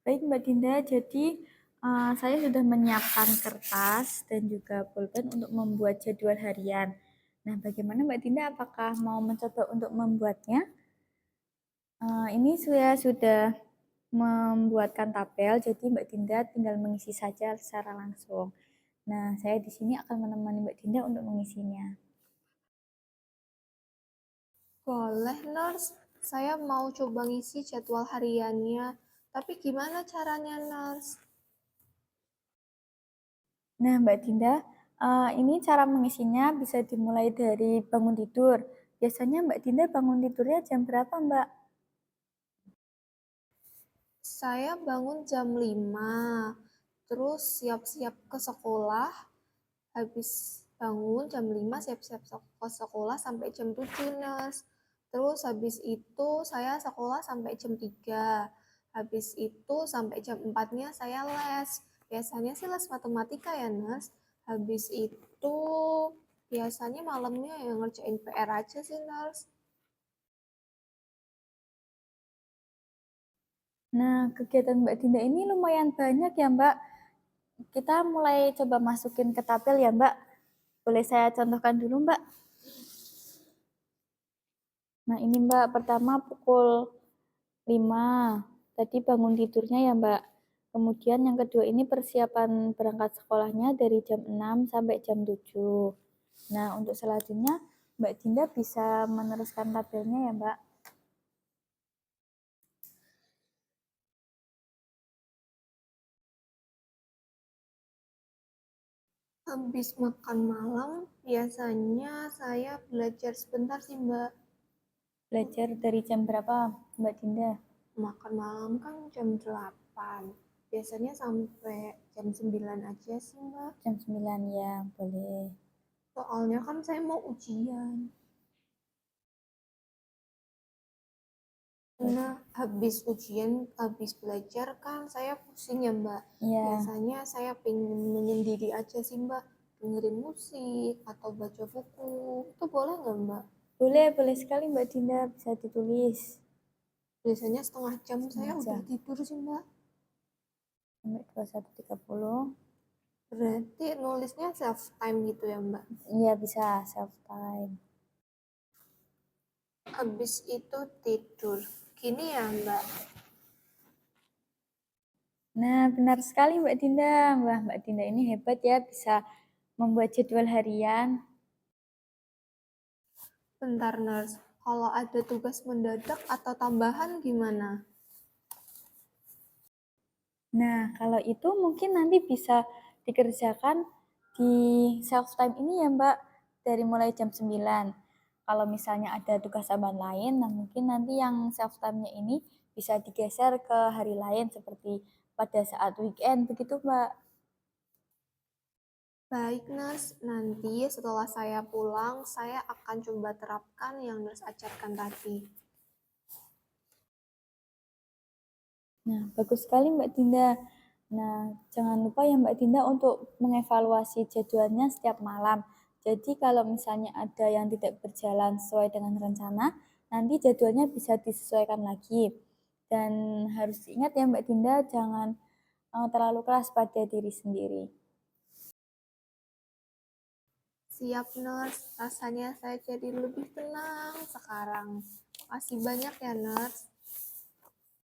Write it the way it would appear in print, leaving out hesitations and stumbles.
Baik Mbak Dinda, jadi saya sudah menyiapkan kertas dan juga pulpen untuk membuat jadwal harian. Nah, bagaimana Mbak Dinda? Apakah mau mencoba untuk membuatnya? Ini saya sudah membuatkan tabel, jadi Mbak Dinda tinggal mengisi saja secara langsung. Nah, saya di sini akan menemani Mbak Dinda untuk mengisinya. Boleh, Nurse. Saya mau coba ngisi jadwal hariannya. Tapi gimana caranya, Nurse? Nah, Mbak Dinda, ini cara mengisinya bisa dimulai dari bangun tidur. Biasanya Mbak Dinda bangun tidurnya jam berapa, Mbak? Saya bangun jam 5, terus siap-siap ke sekolah. Habis bangun jam 5, siap-siap ke sekolah sampai jam 7, Nurse. Terus habis itu saya sekolah sampai jam 3. Habis itu sampai jam 4-nya saya les. Biasanya sih les matematika ya, Nurse. Habis itu biasanya malamnya yang ngerjain PR aja sih, Nurse. Nah, kegiatan Mbak Dinda ini lumayan banyak ya, Mbak. Kita mulai coba masukin ke tabel ya, Mbak. Boleh saya contohkan dulu, Mbak? Nah, ini Mbak, pertama pukul 5. Tadi bangun tidurnya ya, Mbak. Kemudian yang kedua ini persiapan berangkat sekolahnya dari jam 6 sampai jam 7. Nah, untuk selanjutnya Mbak Dinda bisa meneruskan tabelnya ya, Mbak. Habis makan malam, biasanya saya belajar sebentar sih, Mbak. Belajar dari jam berapa, Mbak Dinda? Makan malam kan jam 8. Biasanya sampai jam 9 aja sih, Mbak. Jam 9 ya, boleh. Soalnya kan saya mau ujian. Nah, habis ujian, habis belajar kan saya pusing ya, Mbak. Ya, Biasanya saya pengen menyendiri aja sih, Mbak. Dengerin musik atau baca buku. Itu boleh nggak, Mbak? boleh sekali Mbak Dinda, bisa ditulis. Biasanya setengah jam saya Setengah udah jam. tidur sih, Mbak. Sampai 21.30. Berarti nulisnya self time gitu ya, Mbak? Iya, bisa self time. Habis itu tidur. Gini ya, Mbak. Nah, benar sekali Mbak Dinda. Wah, Mbak Dinda ini hebat ya, bisa membuat jadwal harian. Bentar, Nurse. Kalau ada tugas mendadak atau tambahan gimana? Nah, kalau itu mungkin nanti bisa dikerjakan di self time ini ya Mbak, dari mulai jam 9. Kalau misalnya ada tugas tambahan lain, nah mungkin nanti yang self time-nya ini bisa digeser ke hari lain seperti pada saat weekend begitu Mbak. Baik, Nurse. Nanti setelah saya pulang, saya akan coba terapkan yang Nurse ajarkan tadi. Nah, bagus sekali Mbak Dinda. Nah, jangan lupa ya Mbak Dinda untuk mengevaluasi jadwalnya setiap malam. Jadi kalau misalnya ada yang tidak berjalan sesuai dengan rencana, nanti jadwalnya bisa disesuaikan lagi. Dan harus diingat ya Mbak Dinda, jangan terlalu keras pada diri sendiri. Siap, Nurse. Rasanya saya jadi lebih tenang sekarang. Makasih banyak ya, Nurse.